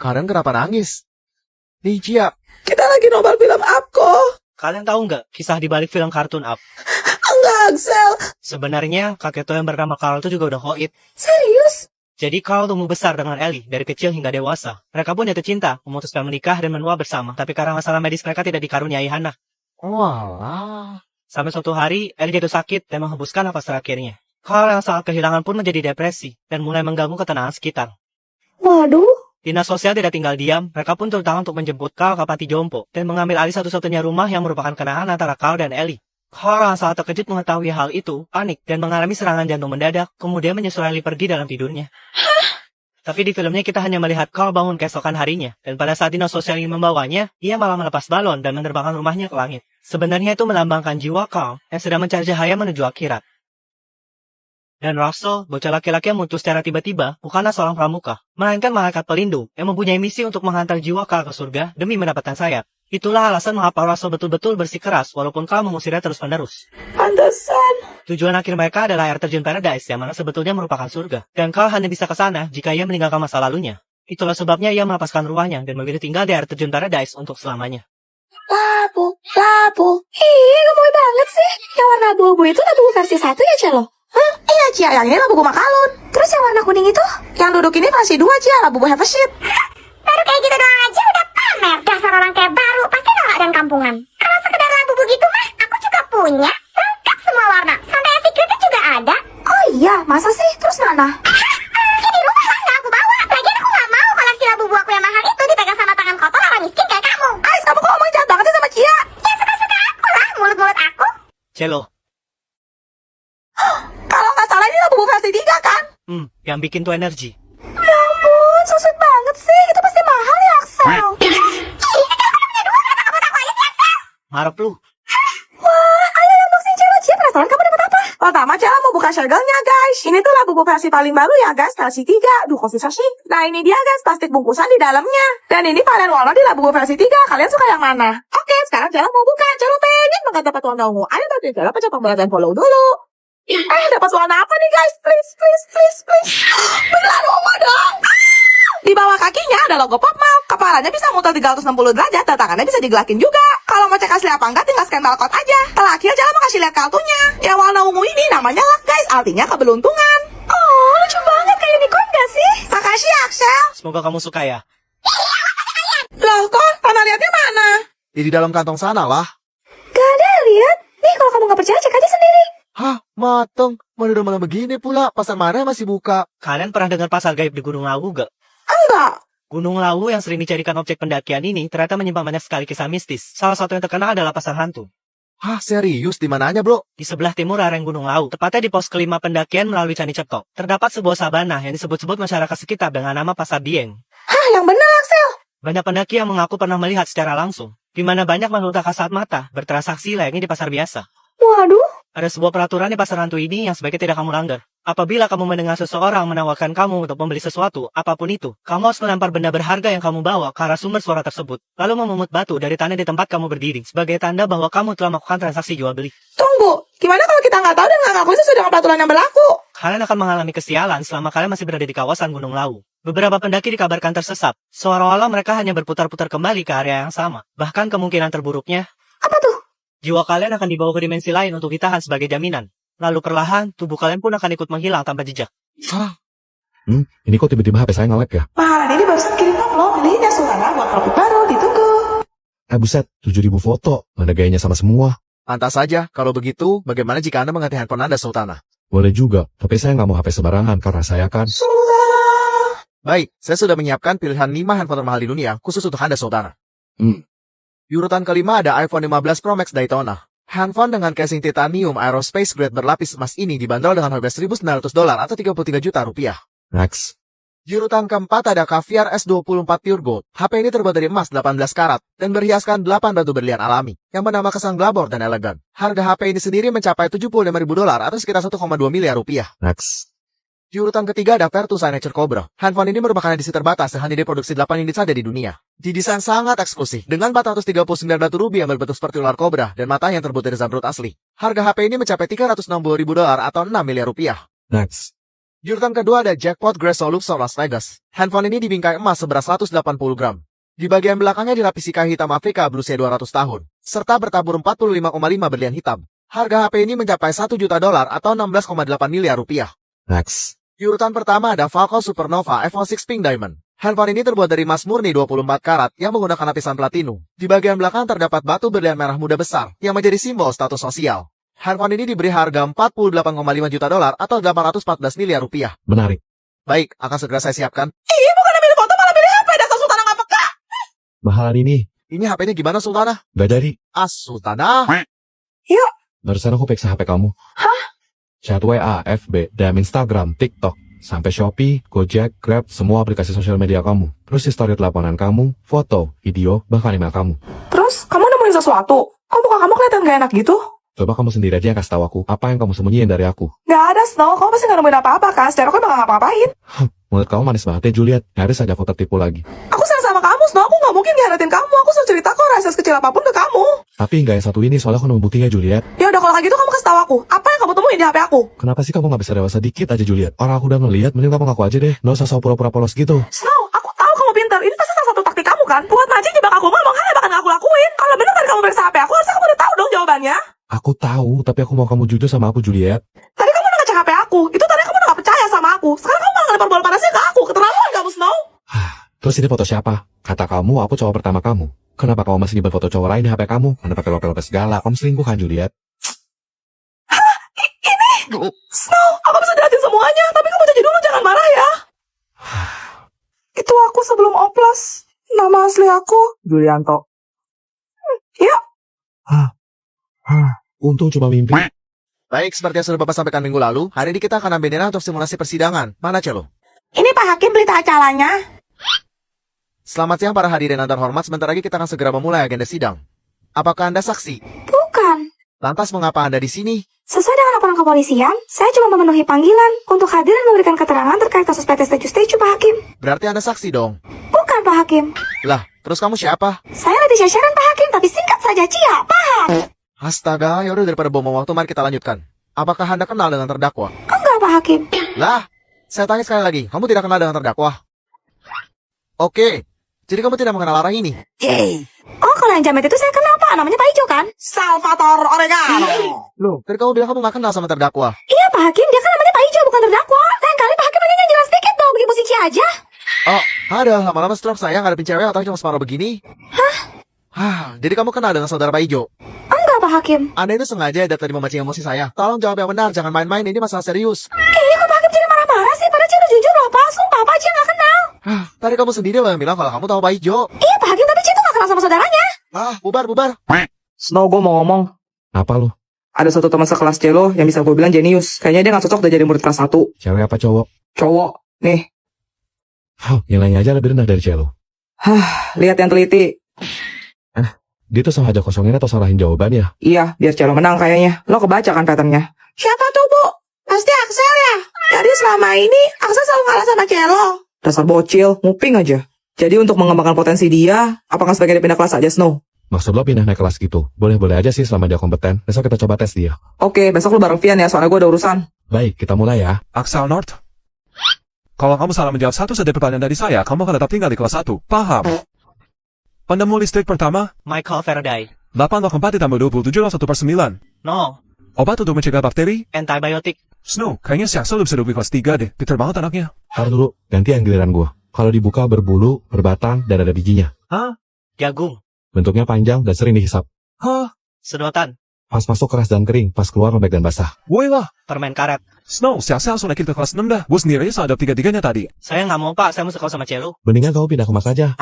Kalian kenapa nangis? Nih, Cia. Kita lagi nonton film Up kok. Kalian tahu nggak kisah di balik film kartun Up? Enggak, Axel. Sebenarnya kakek tua yang bernama Carl itu juga udah hoid. Serius? Jadi Carl tumbuh besar dengan Ellie dari kecil hingga dewasa. Mereka pun jatuh cinta, memutuskan menikah dan menua bersama. Tapi karena masalah medis mereka tidak dikaruniai anak. Walah. Sampai suatu hari, Ellie jatuh sakit dan menghembuskan napas terakhirnya. Carl yang sangat kehilangan pun menjadi depresi dan mulai mengganggu ketenangan sekitar. Waduh. Dinas sosial tidak tinggal diam, mereka pun terutama untuk menjemput Carl ke panti jompo dan mengambil alih satu-satunya rumah yang merupakan kenangan antara Carl dan Ellie. Carl sangat terkejut mengetahui hal itu, panik dan mengalami serangan jantung mendadak, kemudian menyusul Ellie pergi dalam tidurnya. Tapi di filmnya kita hanya melihat Carl bangun keesokan harinya, dan pada saat dinas sosial ingin membawanya, ia malah melepas balon dan menerbangkan rumahnya ke langit. Sebenarnya itu melambangkan jiwa Carl yang sedang mencari cahaya menuju akhirat. Dan Russell, bocah laki-laki yang muncul secara tiba-tiba, bukanlah seorang pramuka, melainkan malaikat pelindung yang mempunyai misi untuk menghantar jiwa Carl ke surga demi mendapatkan sayap. Itulah alasan mengapa Russell betul-betul bersikeras walaupun Carl mengusirnya terus-menerus. Pantesan. Tujuan akhir mereka adalah air terjun Paradise yang mana sebetulnya merupakan surga. Dan Carl hanya bisa ke sana jika ia meninggalkan masa lalunya. Itulah sebabnya ia melepaskan ruahnya dan memilih tinggal di air terjun Paradise untuk selamanya. Labu. Ih, gemoy banget sih. Yang warna abu-abu itu labu versi 1 ya, Celo? Hah? Iya, Cia. Yang ini labu makalun. Terus yang warna kuning itu? Yang duduk ini versi 2, Cia. Labu have a shit. Baru kayak gitu doang aja udah pamer. Dasar orang kayak baru, pasti norak dan kampungan. Kalau sekedar labu begitu mah, aku juga punya. Lengkap semua warna. Sampai secretnya juga ada. Oh iya, masa sih? Terus mana? Ya di rumah lah, nggak aku bawa. Lagian aku nggak mau koleksi labu buahku yang mahal itu dipegang sama tangan kotor orang miskin kayak kamu. Ais, kamu kok ngomong jahat banget sih sama Cia? Ya suka-suka aku lah, mulut-mulut aku. Cello. Kalau nggak salah ini labu versi 3 kan? Yang bikin tuh energi. Ya ampun, so sweet banget sih. Itu pasti mahal ya, Axel. Harap lu. Wah, ayo unboxing Celo. Cia, penasaran kamu dapat apa? Pertama, Celo mau buka segelnya, guys. Ini tuh labu versi paling baru ya, guys. Versi 3. Duh, kok susah sih? Nah, ini dia, guys. Plastik bungkusan di dalamnya. Dan ini varian warna di labu versi 3. Kalian suka yang mana? Oke, sekarang Celo mau buka. Celo pengen banget dapat warna ungu. Ayo, tapi Celo pencet tombol dan follow dulu. Dapat warna apa nih, guys? Please. Beneran ungu dong. Di bawah kakinya ada logo Popmart. Kepalanya bisa muter 360 derajat dan tangannya bisa digelakin juga. Kalau mau cek asli apa enggak, tinggal scan barcode aja. Terakhir, Celo mau kasih lihat kartunya. Yang warna ungu ini namanya luck, guys. Artinya keberuntungan. Oh, lucu banget. Kayak unicorn gak sih? Makasih, Axel. Semoga kamu suka ya. Loh, kok? Tanah liatnya mana? Di dalam kantong sana lah. Gak ada lihat. Nih, kalau kamu gak percaya, cek aja sendiri. Hah, mateng. Mana udah malam begini pula. Pasar mana masih buka? Kalian pernah dengar pasar gaib di Gunung Lawu gak? Enggak. Gunung Lawu yang sering dijadikan objek pendakian ini ternyata menyimpan banyak sekali kisah mistis. Salah satu yang terkenal adalah pasar hantu. Hah, serius? Di mananya, bro? Di sebelah timur lereng Gunung Lawu, tepatnya di pos kelima pendakian melalui Candi Cetok, terdapat sebuah sabana yang disebut-sebut masyarakat sekitar dengan nama Pasar Dieng. Hah, yang bener, Axel. Banyak pendaki yang mengaku pernah melihat secara langsung, di mana banyak makhluk tak kasat mata bertransaksi layaknya di pasar biasa. Waduh. Ada sebuah peraturan di pasar hantu ini yang sebaiknya tidak kamu langgar. Apabila kamu mendengar seseorang menawarkan kamu untuk membeli sesuatu, apapun itu, kamu harus melempar benda berharga yang kamu bawa ke arah sumber suara tersebut, lalu memungut batu dari tanah di tempat kamu berdiri, sebagai tanda bahwa kamu telah melakukan transaksi jual beli. Tunggu. Gimana kalau kita nggak tahu dan nggak ngaku sesuai dengan peraturan yang berlaku? Kalian akan mengalami kesialan selama kalian masih berada di kawasan Gunung Lawu. Beberapa pendaki dikabarkan tersesat, seolah-olah mereka hanya berputar-putar kembali ke area yang sama. Bahkan kemungkinan terburuknya, Apa tuh? jiwa kalian akan dibawa ke dimensi lain untuk ditahan sebagai jaminan. Lalu perlahan, tubuh kalian pun akan ikut menghilang tanpa jejak. Hah? Ini kok tiba-tiba HP saya nge-lag ya? Mahalan ini barusan kirim upload. Milihinnya Sultana buat topik baru. Ditunggu. Buset, 7.000 foto. Mana gayanya sama semua? Pantas saja. Kalau begitu, bagaimana jika Anda mengganti handphone Anda, Sultana? Boleh juga, tapi saya nggak mau HP sembarangan karena saya kan... Sultana. Baik, saya sudah menyiapkan pilihan 5 handphone termahal di dunia, khusus untuk Anda, Sultana. Di urutan kelima ada iPhone 15 Pro Max Daytona. Handphone dengan casing titanium aerospace grade berlapis emas ini dibanderol dengan harga $1.900 atau 33 juta rupiah. Next. Di urutan keempat ada Caviar S24 Pure Gold. HP ini terbuat dari emas 18 karat dan berhiaskan 8 batu berlian alami yang menambah kesan glamor dan elegan. Harga HP ini sendiri mencapai $75.000 atau sekitar 1,2 miliar rupiah. Next. Di urutan ketiga ada Vertu Signature Cobra. Handphone ini merupakan edisi terbatas yang hanya diproduksi 8 unit saja di dunia. Didesain sangat eksklusif dengan 439 batu rubi yang berbentuk seperti ular kobra dan mata yang terbuat dari zamrud asli. Harga HP ini mencapai $360.000 atau 6 miliar rupiah. Next. Di Di urutan kedua ada Jackpot Greso Luxor Las Vegas. Handphone ini dibingkai emas seberat 180 gram. Di bagian belakangnya dilapisi kayu hitam Afrika berusia 200 tahun, serta bertabur 45,5 berlian hitam. Harga HP ini mencapai $1 juta atau 16,8 miliar rupiah. Next. Di urutan pertama ada Falcon Supernova iPhone 6 Pink Diamond. Handphone ini terbuat dari emas murni 24 karat yang menggunakan lapisan platinum. Di bagian belakang terdapat batu berlian merah muda besar yang menjadi simbol status sosial. Handphone ini diberi harga $48,5 juta atau 814 miliar rupiah. Menarik. Baik, akan segera saya siapkan. Ih, bukan milih foto malah milih HP. Dasar Sultana nggak peka. Mahalan ini. Ini HP-nya gimana, Sultana? Gak jadi. Sultana. Yuk. Barusan aku periksa HP kamu. Hah? Chat WA, FB, DM Instagram, TikTok. Sampai Shopee, Gojek, Grab, semua aplikasi sosial media kamu. Terus history teleponan kamu, foto, video, bahkan email kamu. Terus, kamu nemuin sesuatu? Kok muka kamu kelihatan gak enak gitu? Coba kamu sendiri aja yang kasih tahu aku, apa yang kamu sembunyiin dari aku. Gak ada, Snow. Kamu pasti gak nemuin apa-apa kan? Secara aku emang gak ngapa-ngapain. Mulut kamu manis banget ya, Juliet. Nyaris aja aku tertipu lagi. Aku sayang sama kamu, Snow. Aku gak mungkin ngehianatin kamu. Aku selalu cerita kok rahasia sekecil apapun ke kamu. Tapi nggak yang satu ini, soalnya aku nemu buktinya, Juliet. Ya udah kalau kayak gitu kamu kasih tahu aku. Apa yang kamu temuin di HP aku? Kenapa sih kamu nggak bisa dewasa dikit aja, Juliet? Orang aku udah ngeliat, mending kamu ngaku aja deh. Nggak usah sok pura-pura polos gitu. Snow, aku tahu kamu pintar. Ini pasti salah satu taktik kamu kan? Buat mancing jebak aku ngomong hal yang bakal aku lakuin. Kalau bener tadi kamu periksa HP aku, harusnya kamu udah tahu dong jawabannya. Aku tahu, tapi aku mau kamu jujur sama aku, Juliet. Tadi kamu udah ngecek HP aku. Itu tadi kamu udah gak percaya sama aku. Sekarang kamu malah ngelempar bola panasnya ke aku. Keterlaluan kamu, Snow. Terus ini foto siapa? Kata kamu, aku cowok pertama kamu. Kenapa kamu masih nyimpen foto cowok lain di HP kamu? Anda pakai lope-lope segala. Kamu selingkuh kan, Juliet? Snow, aku bisa jelasin semuanya. Tapi kamu jadi dulu, jangan marah ya. Itu aku sebelum oplos. Nama asli aku Julianto. Ya. Untung cuma mimpi. Baik, seperti yang sudah Bapak sampaikan minggu lalu, hari ini kita akan ambil Dena untuk simulasi persidangan. Mana, Celo? Ini Pak Hakim berita acaranya. Selamat siang para hadirin yang terhormat, sebentar lagi kita akan segera memulai agenda sidang. Apakah Anda saksi? Bukan. Lantas mengapa Anda di sini? Sesuai dengan laporan kepolisian, saya cuma memenuhi panggilan untuk hadir dan memberikan keterangan terkait kasus PT Steju Pak Hakim. Berarti Anda saksi dong. Bukan Pak Hakim. Lah, terus kamu siapa? Saya Leticia Sharon Pak Hakim, tapi singkat saja Cia, paham? Astaga, yaudah daripada buang waktu, mari kita lanjutkan. Apakah Anda kenal dengan terdakwa? Enggak Pak Hakim. Lah, saya tanya sekali lagi, kamu tidak kenal dengan terdakwa? Oke, jadi kamu tidak mengenal orang ini? Oh, kalau yang jamet itu saya kenal Pak, namanya Pak Ijo kan? Salvatore Oregano. Loh, tadi kamu bilang kamu gak kenal sama terdakwa. Iya Pak Hakim, dia kan namanya Pak Ijo, bukan terdakwa. Lain kali Pak Hakim nanya yang jelas dikit dong, bikin musik Cia aja. Oh, ada lama-lama stroke saya ngadepin cewek atau cuma separuh begini? Jadi kamu kenal dengan saudara Pak Ijo? Enggak Pak Hakim. Anda itu sengaja tadi memancing emosi saya. Tolong jawab yang benar, jangan main-main, ini masalah serius. Kok Pak Hakim jadi marah-marah sih? Padahal Cia udah jujur loh Pak, sumpah Pak Cia gak kenal. Tadi kamu sendiri loh yang bilang kalau kamu tahu Pak Ijo. Iya Pak Hakim, tapi Cia tuh gak kenal sama saudaranya. Bubar. Snow, gue mau ngomong. Apa lu? Ada satu teman sekelas Celo yang bisa gue bilang jenius. Kayaknya dia gak cocok udah jadi murid kelas 1. Cewek apa cowok? Cowok. Nih, Nilainya aja lebih rendah dari Celo. lihat yang teliti. Dia tuh sengaja kosongin atau salahin jawabannya? Iya, biar Celo menang kayaknya. Lo kebaca kan patternnya? Siapa tuh, Bu? Pasti Axel ya? Jadi selama ini Axel selalu kalah sama Celo. Dasar bocil, nguping aja. Jadi untuk mengembangkan potensi dia, apakah sebaiknya dia pindah kelas aja, Snow? Maksud lo pindah naik kelas gitu? Boleh-boleh aja sih selama dia kompeten. Besok kita coba tes dia. Oke, besok lu bareng Vian ya, soalnya gue ada urusan. Baik, kita mulai ya. Axel North. Kalau kamu salah menjawab satu saja pertanyaan dari saya, kamu akan tetap tinggal di kelas 1. Paham? Penemu listrik pertama, Michael Faraday. 8/4 ditambah 27 lawan 1/9. No, Obat untuk mencegah bakteri? antibiotic. Snow, kayaknya si Axel lebih seru di kelas 3 deh. Pinter banget anaknya. Taruh dulu, gantian giliran gua. Kalau dibuka berbulu, berbatang, dan ada bijinya. Jagung. Bentuknya panjang dan sering dihisap. Sedotan. Pas masuk keras dan kering, pas keluar lembek dan basah. Woi lah. Permen karet. Snow, si Axel langsung naikin ke kelas 6 dah. Gue sendiri aja sadap 3-3-nya tadi. Saya nggak mau Pak, saya mau sekolah sama Celo. Mendingan kamu pindah kelas aja.